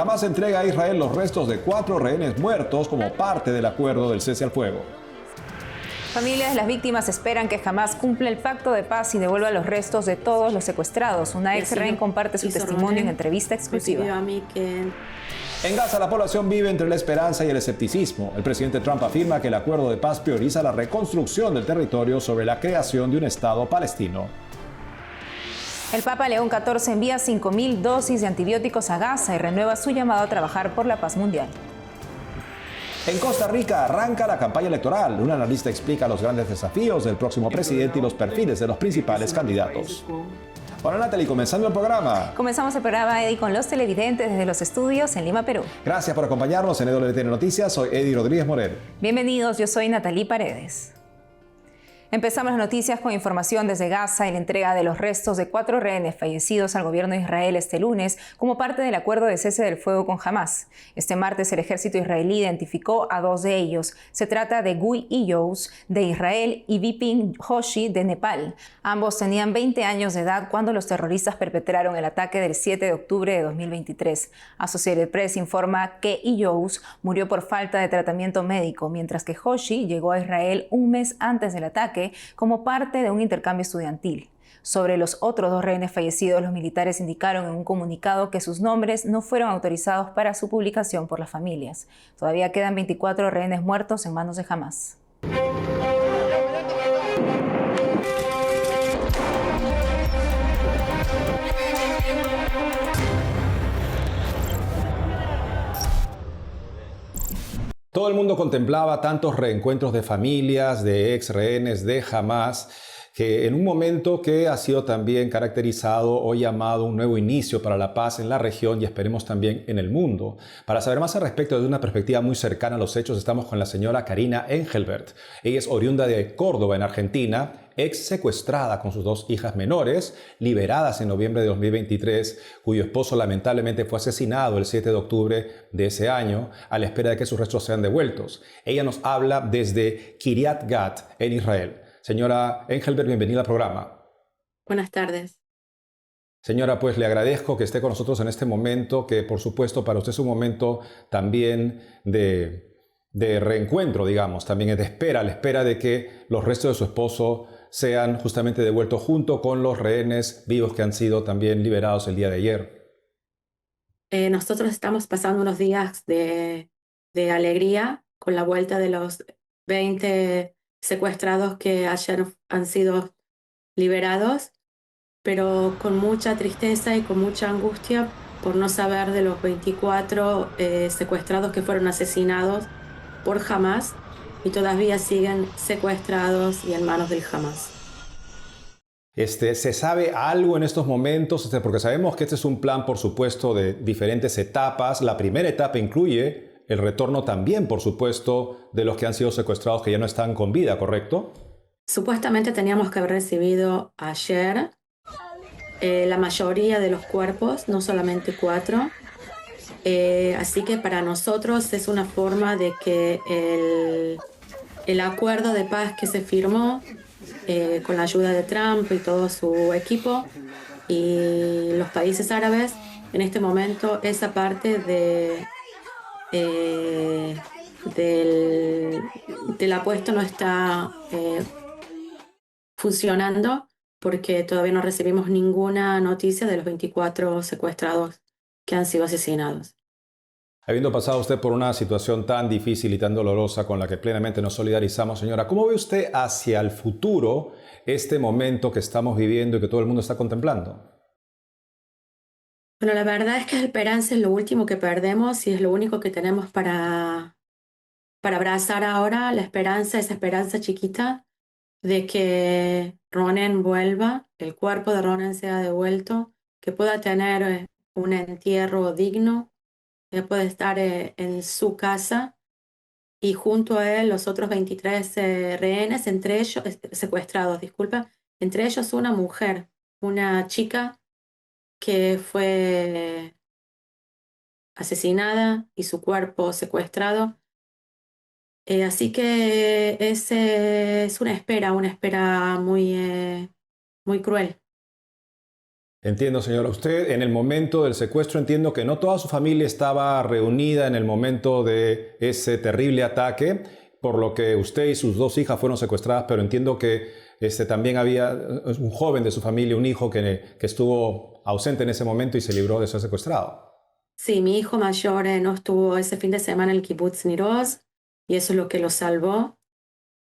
Hamas entrega a Israel los restos de 4 rehenes muertos como parte del acuerdo del cese al fuego. Familias de las víctimas esperan que Hamas cumpla el pacto de paz y devuelva los restos de todos los secuestrados. Una ex rehén comparte su testimonio en entrevista exclusiva. En Gaza, la población vive entre la esperanza y el escepticismo. El presidente Trump afirma que el acuerdo de paz prioriza la reconstrucción del territorio sobre la creación de un Estado palestino. El Papa León XIV envía 5.000 dosis de antibióticos a Gaza y renueva su llamado a trabajar por la paz mundial. En Costa Rica arranca la campaña electoral. Un analista explica los grandes desafíos del próximo presidente y los perfiles de los principales candidatos. Hola Natalie, comenzando el programa. Comenzamos el programa, Eddie, con los televidentes desde los estudios en Lima, Perú. Gracias por acompañarnos en EWTN Noticias. Soy Eddie Rodríguez Morel. Bienvenidos, yo soy Natalie Paredes. Empezamos las noticias con información desde Gaza y la entrega de los restos de 4 rehenes fallecidos al gobierno de Israel este lunes como parte del acuerdo de cese del fuego con Hamas. Este martes el ejército israelí identificó a 2 de ellos. Se trata de Gui Iyous de Israel y Vipin Joshi de Nepal. Ambos tenían 20 años de edad cuando los terroristas perpetraron el ataque del 7 de octubre de 2023. Associated Press informa que Iyous murió por falta de tratamiento médico, mientras que Joshi llegó a Israel un mes antes del ataque como parte de un intercambio estudiantil. Sobre los otros 2 rehenes fallecidos, los militares indicaron en un comunicado que sus nombres no fueron autorizados para su publicación por las familias. Todavía quedan 24 rehenes muertos en manos de Hamas. Todo el mundo contemplaba tantos reencuentros de familias, de ex rehenes, de Hamas, que en un momento que ha sido también caracterizado o llamado un nuevo inicio para la paz en la región y esperemos también en el mundo. Para saber más al respecto desde una perspectiva muy cercana a los hechos, estamos con la señora Karina Engelbert. Ella es oriunda de Córdoba, en Argentina, ex secuestrada con sus 2 hijas menores, liberadas en noviembre de 2023, cuyo esposo lamentablemente fue asesinado el 7 de octubre de ese año, a la espera de que sus restos sean devueltos. Ella nos habla desde Kiryat Gat, en Israel. Señora Engelbert, bienvenida al programa. Buenas tardes. Señora, pues le agradezco que esté con nosotros en este momento, que por supuesto para usted es un momento también de reencuentro, digamos, también es de espera, a la espera de que los restos de su esposo sean justamente devueltos junto con los rehenes vivos que han sido también liberados el día de ayer. Nosotros estamos pasando unos días de alegría con la vuelta de los 20 secuestrados que ayer han sido liberados, pero con mucha tristeza y con mucha angustia por no saber de los 24 secuestrados que fueron asesinados por Hamas y todavía siguen secuestrados y en manos del Hamas. ¿Se sabe algo en estos momentos? Porque sabemos que este es un plan, por supuesto, de diferentes etapas. La primera etapa incluye el retorno también, por supuesto, de los que han sido secuestrados que ya no están con vida, ¿correcto? Supuestamente teníamos que haber recibido ayer la mayoría de los cuerpos, no solamente 4. Así que para nosotros es una forma de que el acuerdo de paz que se firmó con la ayuda de Trump y todo su equipo y los países árabes, en este momento esa parte del apuesto no está funcionando porque todavía no recibimos ninguna noticia de los 24 secuestrados que han sido asesinados. Habiendo pasado usted por una situación tan difícil y tan dolorosa con la que plenamente nos solidarizamos, señora, ¿cómo ve usted hacia el futuro este momento que estamos viviendo y que todo el mundo está contemplando? Bueno, la verdad es que la esperanza es lo último que perdemos y es lo único que tenemos para abrazar ahora, la esperanza, esa esperanza chiquita de que Ronen vuelva, el cuerpo de Ronen sea devuelto, que pueda tener un entierro digno, que pueda estar en su casa y junto a él los otros 23 rehenes, entre ellos, secuestrados, disculpa, entre ellos una mujer, una chica que fue asesinada y su cuerpo secuestrado. Así que es una espera muy cruel. Entiendo, señora. Usted en el momento del secuestro, entiendo que no toda su familia estaba reunida en el momento de ese terrible ataque, por lo que usted y sus dos hijas fueron secuestradas, pero entiendo que también había un joven de su familia, un hijo que estuvo ausente en ese momento y se libró de ser secuestrado. Sí, mi hijo mayor no estuvo ese fin de semana en el kibutz Nir Oz y eso es lo que lo salvó.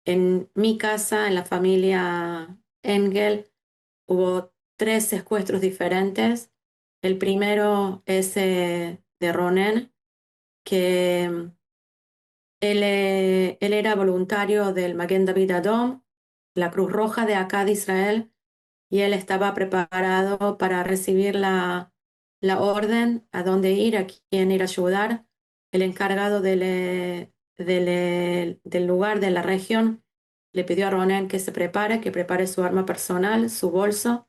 En mi casa, en la familia Engel, hubo 3 secuestros diferentes. El primero es de Ronen, que él era voluntario del Maguen David Adom, la Cruz Roja de acá de Israel, y él estaba preparado para recibir la orden a dónde ir, a quién ir a ayudar. El encargado del lugar, de la región, le pidió a Ronen que se prepare, que prepare su arma personal, su bolso,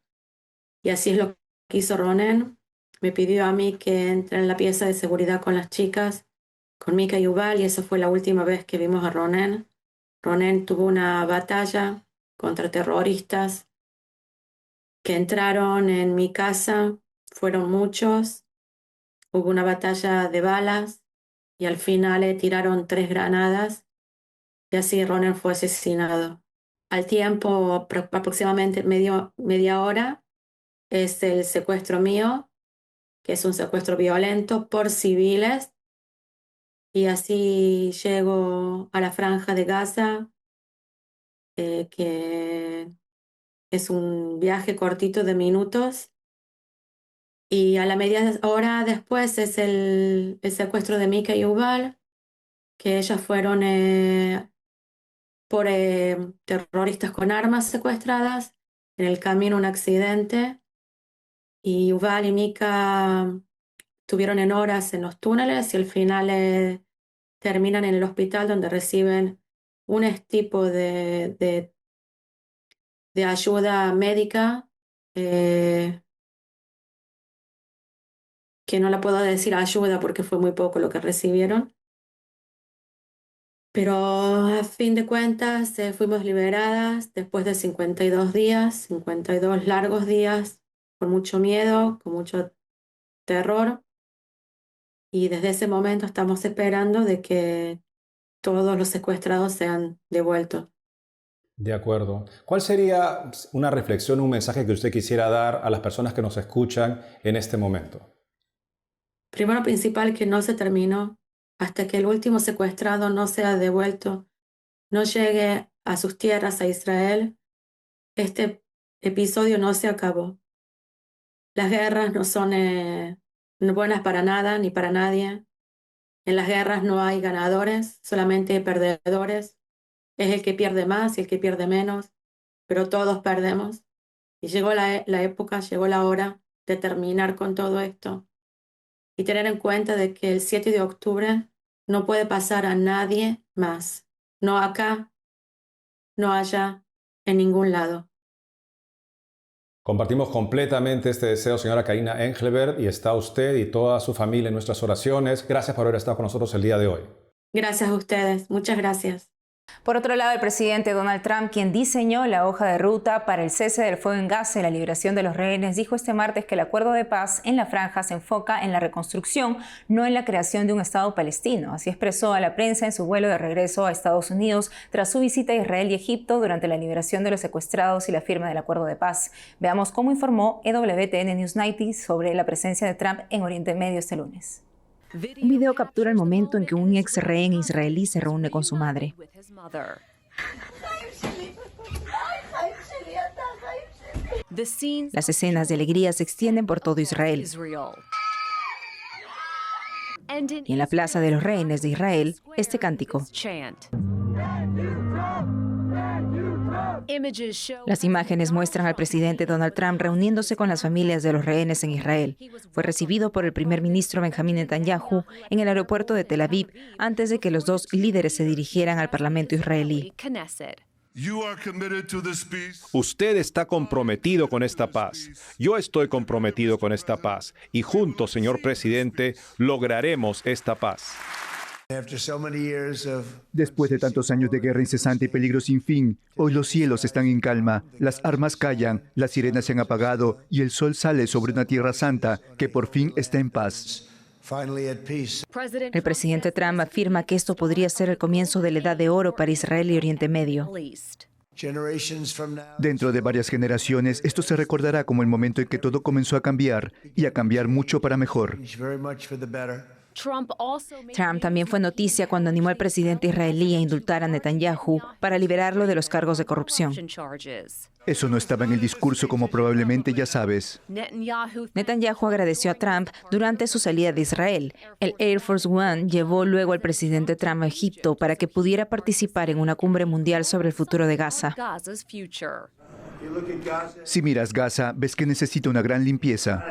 y así es lo que hizo Ronen. Me pidió a mí que entre en la pieza de seguridad con las chicas, con Mika y Yuval, y esa fue la última vez que vimos a Ronen. Ronen tuvo una batalla contra terroristas que entraron en mi casa, fueron muchos, hubo una batalla de balas y al final le tiraron 3 granadas y así Ronen fue asesinado. Al tiempo, aproximadamente media hora, es el secuestro mío, que es un secuestro violento por civiles, y así llego a la franja de Gaza, que es un viaje cortito de minutos. Y a la media hora después es el secuestro de Mika y Yuval, que ellas fueron por terroristas con armas secuestradas. En el camino un accidente y Yuval y Mika estuvieron en horas en los túneles y al final terminan en el hospital donde reciben un tipo de ayuda médica. Que no la puedo decir ayuda porque fue muy poco lo que recibieron. Pero a fin de cuentas fuimos liberadas después de 52 días, 52 largos días, con mucho miedo, con mucho terror. Y desde ese momento estamos esperando de que todos los secuestrados sean devueltos. De acuerdo. ¿Cuál sería una reflexión, un mensaje que usted quisiera dar a las personas que nos escuchan en este momento? Primero principal, que no se terminó hasta que el último secuestrado no sea devuelto, no llegue a sus tierras, a Israel. Este episodio no se acabó. Las guerras no son buenas para nada ni para nadie. En las guerras no hay ganadores, solamente hay perdedores. Es el que pierde más y el que pierde menos, pero todos perdemos. Y llegó la época, llegó la hora de terminar con todo esto y tener en cuenta de que el 7 de octubre no puede pasar a nadie más. No acá, no allá, en ningún lado. Compartimos completamente este deseo, señora Karina Engelbert, y está usted y toda su familia en nuestras oraciones. Gracias por haber estado con nosotros el día de hoy. Gracias a ustedes, muchas gracias. Por otro lado, el presidente Donald Trump, quien diseñó la hoja de ruta para el cese del fuego en Gaza y la liberación de los rehenes, dijo este martes que el acuerdo de paz en la franja se enfoca en la reconstrucción, no en la creación de un Estado palestino. Así expresó a la prensa en su vuelo de regreso a Estados Unidos tras su visita a Israel y Egipto durante la liberación de los secuestrados y la firma del acuerdo de paz. Veamos cómo informó EWTN News 90 sobre la presencia de Trump en Oriente Medio este lunes. Un video captura el momento en que un ex rehén israelí se reúne con su madre. Las escenas de alegría se extienden por todo Israel. Y en la Plaza de los Rehenes de Israel, este cántico. Las imágenes muestran al presidente Donald Trump reuniéndose con las familias de los rehenes en Israel. Fue recibido por el primer ministro Benjamín Netanyahu en el aeropuerto de Tel Aviv antes de que los dos líderes se dirigieran al parlamento israelí. Usted está comprometido con esta paz. Yo estoy comprometido con esta paz. Y juntos, señor presidente, lograremos esta paz. Después de tantos años de guerra incesante y peligro sin fin, hoy los cielos están en calma, las armas callan, las sirenas se han apagado y el sol sale sobre una tierra santa que por fin está en paz. El presidente Trump afirma que esto podría ser el comienzo de la edad de oro para Israel y Oriente Medio. Dentro de varias generaciones, esto se recordará como el momento en que todo comenzó a cambiar y a cambiar mucho para mejor. Trump también fue noticia cuando animó al presidente israelí a indultar a Netanyahu para liberarlo de los cargos de corrupción. Eso no estaba en el discurso, como probablemente ya sabes. Netanyahu agradeció a Trump durante su salida de Israel. El Air Force One llevó luego al presidente Trump a Egipto para que pudiera participar en una cumbre mundial sobre el futuro de Gaza. Si miras Gaza, ves que necesita una gran limpieza.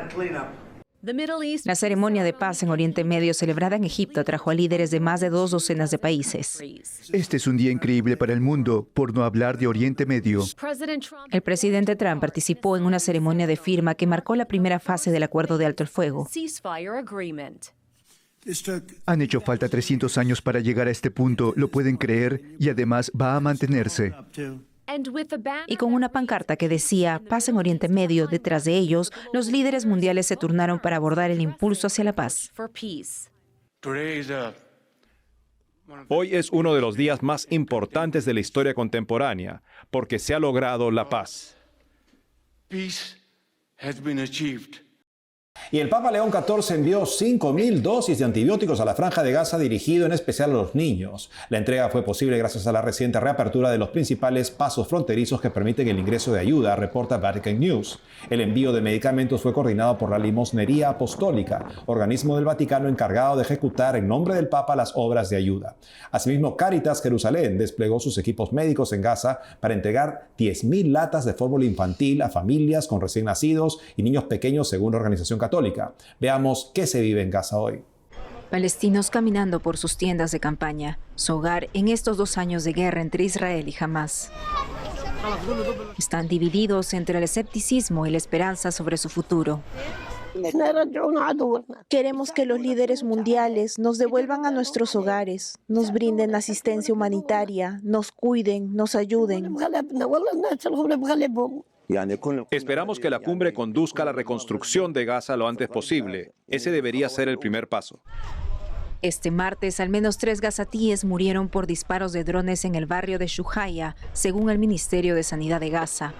La ceremonia de paz en Oriente Medio celebrada en Egipto atrajo a líderes de más de 2 docenas de países. Este es un día increíble para el mundo, por no hablar de Oriente Medio. El presidente Trump participó en una ceremonia de firma que marcó la primera fase del acuerdo de alto el fuego. Han hecho falta 300 años para llegar a este punto, lo pueden creer, y además va a mantenerse. Y con una pancarta que decía "Paz en Oriente Medio" detrás de ellos, los líderes mundiales se turnaron para abordar el impulso hacia la paz. Hoy es uno de los días más importantes de la historia contemporánea, porque se ha logrado la paz. Y el Papa León XIV envió 5.000 dosis de antibióticos a la Franja de Gaza, dirigido en especial a los niños. La entrega fue posible gracias a la reciente reapertura de los principales pasos fronterizos que permiten el ingreso de ayuda, reporta Vatican News. El envío de medicamentos fue coordinado por la Limosnería Apostólica, organismo del Vaticano encargado de ejecutar en nombre del Papa las obras de ayuda. Asimismo, Cáritas Jerusalén desplegó sus equipos médicos en Gaza para entregar 10.000 latas de fórmula infantil a familias con recién nacidos y niños pequeños, según la organización católica. Veamos qué se vive en Gaza hoy. Palestinos caminando por sus tiendas de campaña, su hogar en estos 2 años de guerra entre Israel y Hamás. Están divididos entre el escepticismo y la esperanza sobre su futuro. Queremos que los líderes mundiales nos devuelvan a nuestros hogares, nos brinden asistencia humanitaria, nos cuiden, nos ayuden. Esperamos que la cumbre conduzca a la reconstrucción de Gaza lo antes posible. Ese debería ser el primer paso. Este martes, al menos 3 gazatíes murieron por disparos de drones en el barrio de Shuhaya, según el Ministerio de Sanidad de Gaza.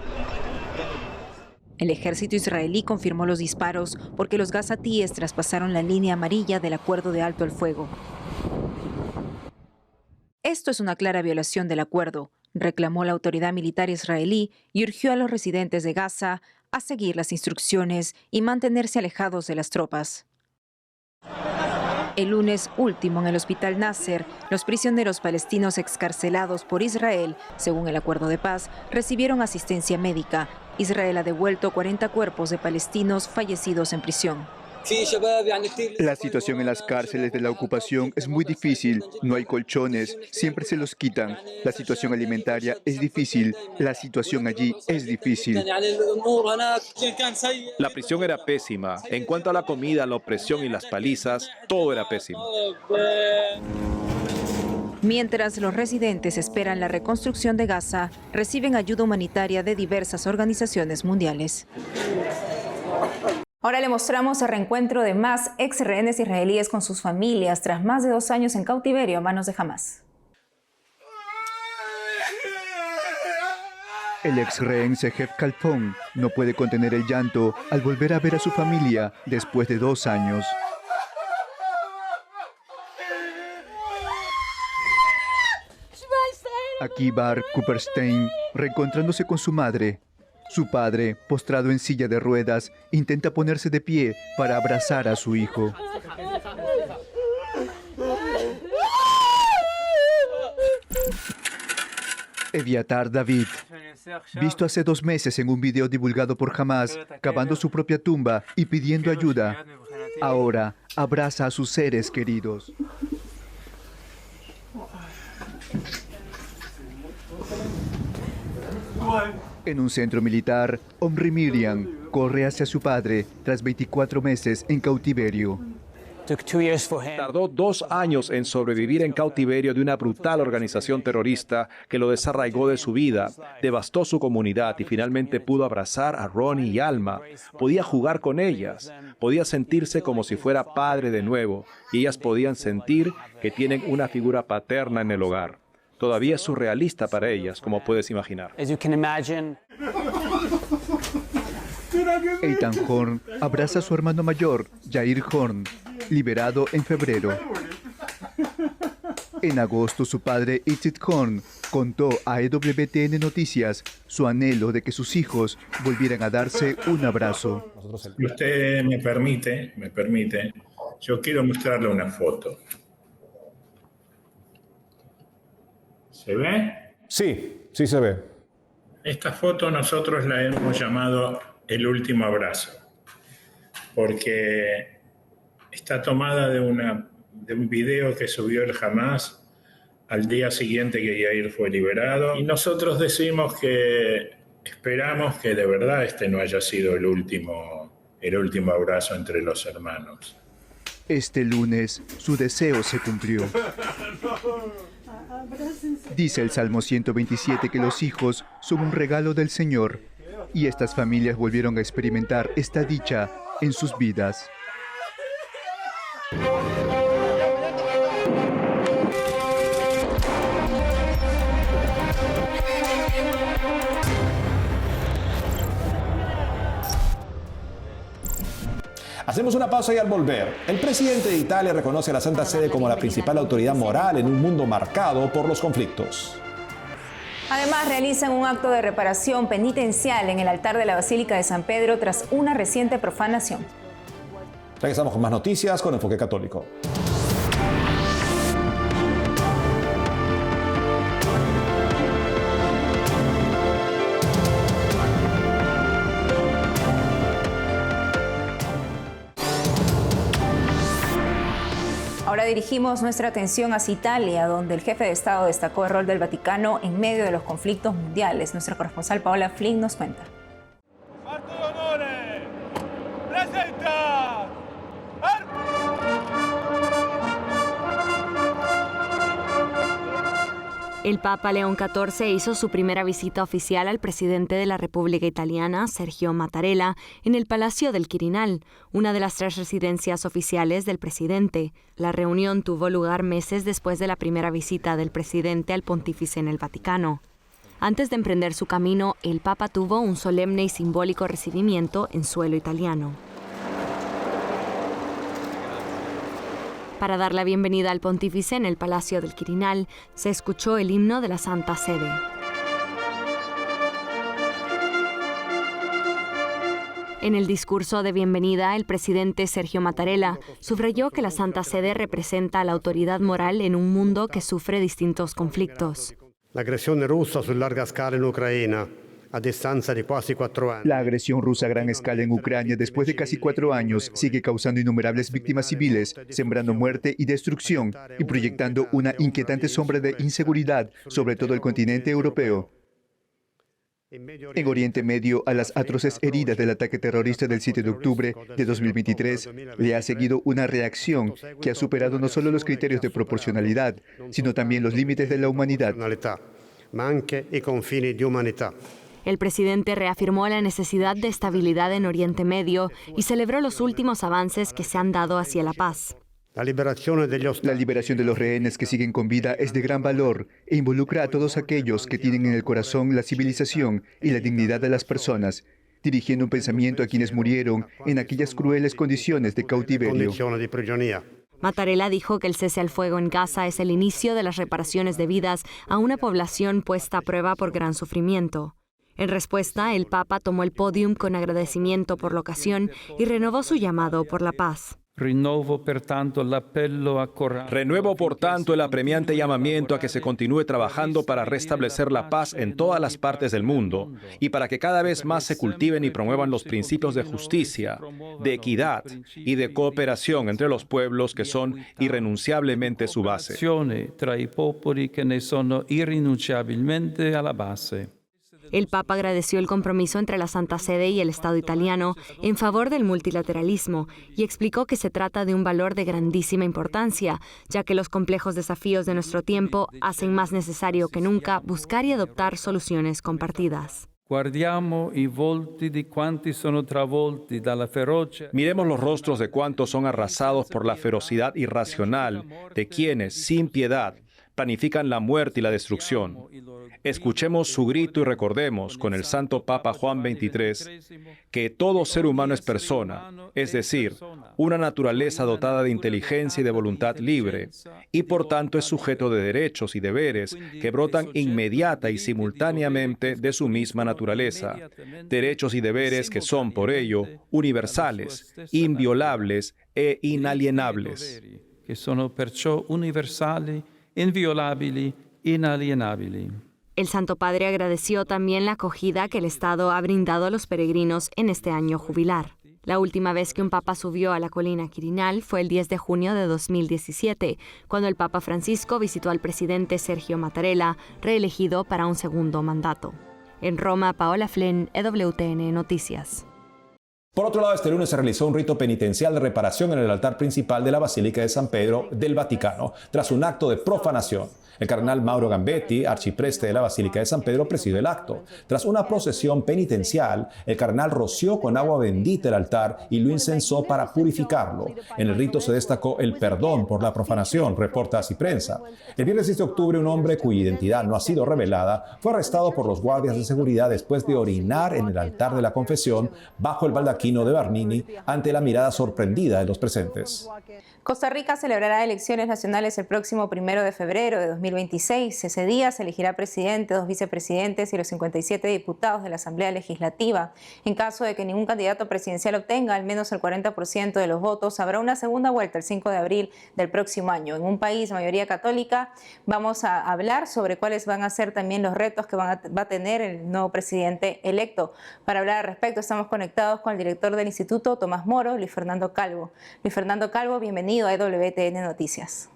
El ejército israelí confirmó los disparos porque los gazatíes traspasaron la línea amarilla del acuerdo de alto el fuego. Esto es una clara violación del acuerdo, reclamó la autoridad militar israelí y urgió a los residentes de Gaza a seguir las instrucciones y mantenerse alejados de las tropas. El lunes último en el hospital Nasser, los prisioneros palestinos excarcelados por Israel, según el acuerdo de paz, recibieron asistencia médica. Israel ha devuelto 40 cuerpos de palestinos fallecidos en prisión. La situación en las cárceles de la ocupación es muy difícil, no hay colchones, siempre se los quitan. La situación alimentaria es difícil, la situación allí es difícil. La prisión era pésima. En cuanto a la comida, la opresión y las palizas, todo era pésimo. Mientras los residentes esperan la reconstrucción de Gaza, reciben ayuda humanitaria de diversas organizaciones mundiales. Ahora le mostramos el reencuentro de más ex rehenes israelíes con sus familias tras más de 2 años en cautiverio a manos de Hamás. El ex rehén Sejef Kalfon no puede contener el llanto al volver a ver a su familia después de 2 años. Aquí Bar Cooperstein, reencontrándose con su madre. Su padre, postrado en silla de ruedas, intenta ponerse de pie para abrazar a su hijo. Eviatar David, visto hace 2 meses en un video divulgado por Hamás, cavando su propia tumba y pidiendo ayuda, ahora abraza a sus seres queridos. En un centro militar, Omri Miriam corre hacia su padre tras 24 meses en cautiverio. Tardó 2 años en sobrevivir en cautiverio de una brutal organización terrorista que lo desarraigó de su vida, devastó su comunidad y finalmente pudo abrazar a Ronnie y Alma. Podía jugar con ellas, podía sentirse como si fuera padre de nuevo y ellas podían sentir que tienen una figura paterna en el hogar. Todavía es surrealista para ellas, como puedes imaginar. Ethan Horn abraza a su hermano mayor, Jair Horn, liberado en febrero. En agosto, su padre, Itzit Horn, contó a EWTN Noticias su anhelo de que sus hijos volvieran a darse un abrazo. Si usted me permite, yo quiero mostrarle una foto. ¿Se ve? Sí, sí se ve. Esta foto nosotros la hemos llamado el último abrazo, porque está tomada de un video que subió el Hamas al día siguiente que Yair fue liberado. Y nosotros decimos que esperamos que de verdad este no haya sido el último abrazo entre los hermanos. Este lunes, su deseo se cumplió. Dice el Salmo 127 que los hijos son un regalo del Señor, y estas familias volvieron a experimentar esta dicha en sus vidas. Hacemos una pausa y al volver, el presidente de Italia reconoce a la Santa Sede como la principal autoridad moral en un mundo marcado por los conflictos. Además, realizan un acto de reparación penitencial en el altar de la Basílica de San Pedro tras una reciente profanación. Regresamos con más noticias con Enfoque Católico. Ahora dirigimos nuestra atención hacia Italia, donde el jefe de Estado destacó el rol del Vaticano en medio de los conflictos mundiales. Nuestra corresponsal Paola Flynn nos cuenta. El Papa León XIV hizo su primera visita oficial al presidente de la República Italiana, Sergio Mattarella, en el Palacio del Quirinal, una de las 3 residencias oficiales del presidente. La reunión tuvo lugar meses después de la primera visita del presidente al pontífice en el Vaticano. Antes de emprender su camino, el Papa tuvo un solemne y simbólico recibimiento en suelo italiano. Para dar la bienvenida al pontífice en el Palacio del Quirinal, se escuchó el himno de la Santa Sede. En el discurso de bienvenida, el presidente Sergio Mattarella subrayó que la Santa Sede representa la autoridad moral en un mundo que sufre distintos conflictos. La agresión rusa su larga escala en Ucrania, a distancia de casi 4 años. La agresión rusa a gran escala en Ucrania después de casi 4 años sigue causando innumerables víctimas civiles, sembrando muerte y destrucción y proyectando una inquietante sombra de inseguridad sobre todo el continente europeo. En Oriente Medio, a las atroces heridas del ataque terrorista del 7 de octubre de 2023, le ha seguido una reacción que ha superado no solo los criterios de proporcionalidad, sino también los límites de la humanidad. El presidente reafirmó la necesidad de estabilidad en Oriente Medio y celebró los últimos avances que se han dado hacia la paz. La liberación de los rehenes que siguen con vida es de gran valor e involucra a todos aquellos que tienen en el corazón la civilización y la dignidad de las personas, dirigiendo un pensamiento a quienes murieron en aquellas crueles condiciones de cautiverio. Mattarella dijo que el cese al fuego en Gaza es el inicio de las reparaciones debidas a una población puesta a prueba por gran sufrimiento. En respuesta, el Papa tomó el podium con agradecimiento por la ocasión y renovó su llamado por la paz. Renuevo, por tanto, el apremiante llamamiento a que se continúe trabajando para restablecer la paz en todas las partes del mundo y para que cada vez más se cultiven y promuevan los principios de justicia, de equidad y de cooperación entre los pueblos que son irrenunciablemente su base. El Papa agradeció el compromiso entre la Santa Sede y el Estado italiano en favor del multilateralismo y explicó que se trata de un valor de grandísima importancia, ya que los complejos desafíos de nuestro tiempo hacen más necesario que nunca buscar y adoptar soluciones compartidas. Miremos los rostros de cuantos son arrasados por la ferocidad irracional de quienes, sin piedad, planifican la muerte y la destrucción. Escuchemos su grito y recordemos, con el Santo Papa Juan XXIII, que todo ser humano es persona, es decir, una naturaleza dotada de inteligencia y de voluntad libre, y por tanto es sujeto de derechos y deberes que brotan inmediata y simultáneamente de su misma naturaleza. Derechos y deberes que son, por ello, universales, inviolables e inalienables. Que sono perciò universali, inviolabili, inalienabili. El Santo Padre agradeció también la acogida que el Estado ha brindado a los peregrinos en este año jubilar. La última vez que un papa subió a la colina Quirinal fue el 10 de junio de 2017, cuando el Papa Francisco visitó al presidente Sergio Mattarella, reelegido para un segundo mandato. En Roma, Paola Flynn, EWTN Noticias. Por otro lado, este lunes se realizó un rito penitencial de reparación en el altar principal de la Basílica de San Pedro del Vaticano, tras un acto de profanación. El cardenal Mauro Gambetti, arcipreste de la Basílica de San Pedro, presidió el acto. Tras una procesión penitencial, el cardenal roció con agua bendita el altar y lo incensó para purificarlo. En el rito se destacó el perdón por la profanación, reporta Así Prensa. El viernes 6 de octubre, un hombre cuya identidad no ha sido revelada fue arrestado por los guardias de seguridad después de orinar en el altar de la confesión bajo el baldaquino de Bernini ante la mirada sorprendida de los presentes. Costa Rica celebrará elecciones nacionales el próximo 1 de febrero de 2026. Ese día se elegirá presidente, 2 vicepresidentes y los 57 diputados de la Asamblea Legislativa. En caso de que ningún candidato presidencial obtenga al menos el 40% de los votos, habrá una segunda vuelta el 5 de abril del próximo año. En un país de mayoría católica, vamos a hablar sobre cuáles van a ser también los retos que va a tener el nuevo presidente electo. Para hablar al respecto, estamos conectados con el director del Instituto, Tomás Moro, Luis Fernando Calvo. Luis Fernando Calvo, bienvenido a EWTN Noticias.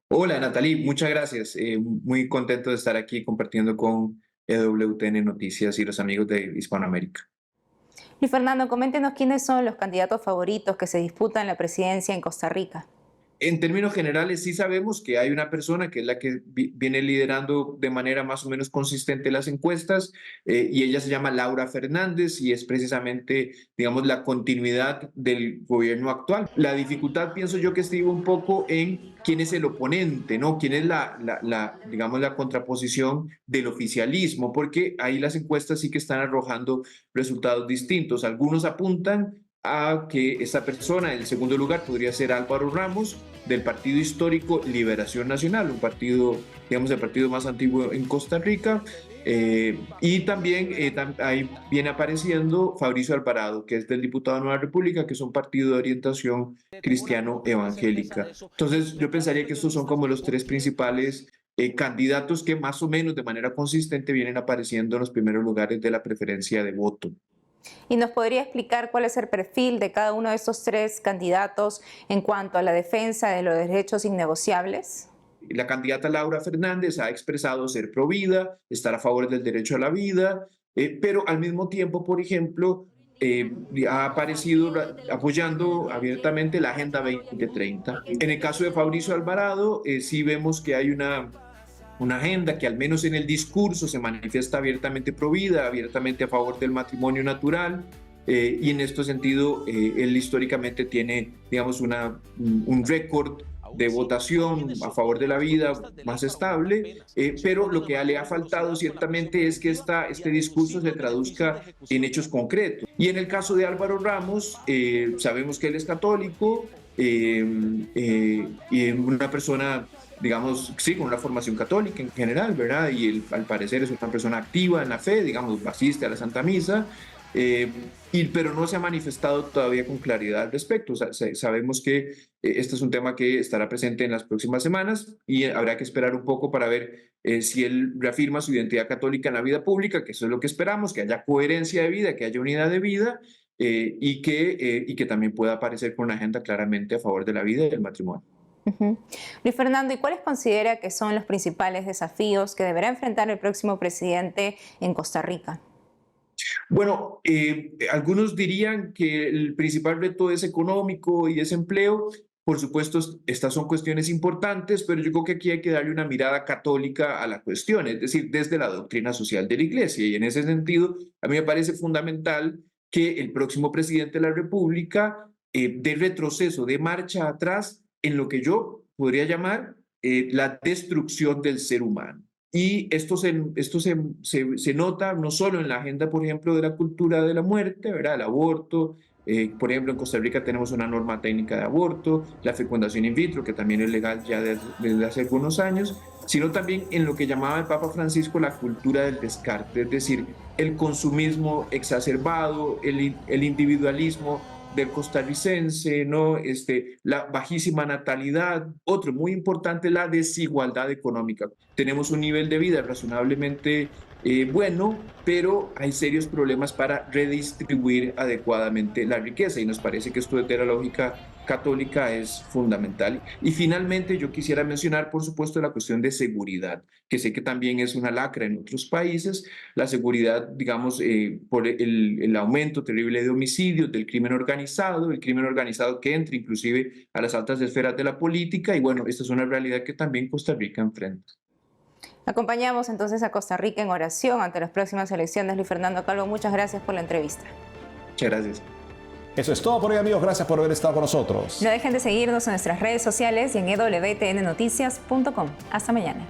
Hola Natalie, muchas gracias. Muy contento de estar aquí compartiendo con EWTN Noticias y los amigos de Hispanoamérica. Luis Fernando, coméntenos quiénes son los candidatos favoritos que se disputan la presidencia en Costa Rica. En términos generales, sí sabemos que hay una persona que es la que viene liderando de manera más o menos consistente las encuestas y ella se llama Laura Fernández y es precisamente, digamos, la continuidad del gobierno actual. La dificultad, pienso yo, que estriba un poco en quién es el oponente, ¿no? Quién es digamos, la contraposición del oficialismo, porque ahí las encuestas sí que están arrojando resultados distintos. Algunos apuntan a que esta persona en el segundo lugar podría ser Álvaro Ramos del partido histórico Liberación Nacional, un partido, digamos, el partido más antiguo en Costa Rica, y también ahí viene apareciendo Fabricio Alvarado, que es del Diputado de Nueva República, que es un partido de orientación cristiano-evangélica. Entonces yo pensaría que estos son como los tres principales candidatos que más o menos de manera consistente vienen apareciendo en los primeros lugares de la preferencia de voto. ¿Y nos podría explicar cuál es el perfil de cada uno de estos tres candidatos en cuanto a la defensa de los derechos innegociables? La candidata Laura Fernández ha expresado ser pro vida, estar a favor del derecho a la vida, pero al mismo tiempo, por ejemplo, ha aparecido apoyando abiertamente la Agenda 2030. En el caso de Fabricio Alvarado, sí vemos que hay una agenda que al menos en el discurso se manifiesta abiertamente pro vida, abiertamente a favor del matrimonio natural, y en este sentido él históricamente tiene, digamos, un récord de votación a favor de la vida más estable, pero lo que le ha faltado ciertamente es que este discurso se traduzca en hechos concretos. Y en el caso de Álvaro Ramos, sabemos que él es católico y una persona, digamos, sí, con una formación católica en general, ¿verdad? Y él, al parecer, es una persona activa en la fe, digamos, asiste a la Santa Misa, pero no se ha manifestado todavía con claridad al respecto. O sea, sabemos que este es un tema que estará presente en las próximas semanas y habrá que esperar un poco para ver si él reafirma su identidad católica en la vida pública, que eso es lo que esperamos, que haya coherencia de vida, que haya unidad de vida y que también pueda aparecer con una agenda claramente a favor de la vida y del matrimonio. Luis Fernando, ¿y cuáles considera que son los principales desafíos que deberá enfrentar el próximo presidente en Costa Rica? Bueno, algunos dirían que el principal reto es económico y es empleo. Por supuesto, estas son cuestiones importantes, pero yo creo que aquí hay que darle una mirada católica a la cuestión, es decir, desde la doctrina social de la Iglesia. Y en ese sentido, a mí me parece fundamental que el próximo presidente de la República dé retroceso, dé marcha atrás en lo que yo podría llamar la destrucción del ser humano. Y esto se nota no solo en la agenda, por ejemplo, de la cultura de la muerte, ¿verdad? El aborto. Por ejemplo, en Costa Rica tenemos una norma técnica de aborto, la fecundación in vitro, que también es legal ya desde hace algunos años, sino también en lo que llamaba el Papa Francisco la cultura del descarte, es decir, el consumismo exacerbado, el individualismo del costarricense, ¿no? La bajísima natalidad. Otro muy importante, la desigualdad económica. Tenemos un nivel de vida razonablemente bueno, pero hay serios problemas para redistribuir adecuadamente la riqueza y nos parece que esto de la lógica católica es fundamental. Y finalmente yo quisiera mencionar, por supuesto, la cuestión de seguridad, que sé que también es una lacra en otros países, la seguridad, digamos, por el aumento terrible de homicidios, del crimen organizado, el crimen organizado que entra inclusive a las altas esferas de la política y bueno, esta es una realidad que también Costa Rica enfrenta. Acompañamos entonces a Costa Rica en oración ante las próximas elecciones. Luis Fernando Calvo, muchas gracias por la entrevista. Muchas gracias. Eso es todo por hoy, amigos. Gracias por haber estado con nosotros. No dejen de seguirnos en nuestras redes sociales y en ewtnnoticias.com. Hasta mañana.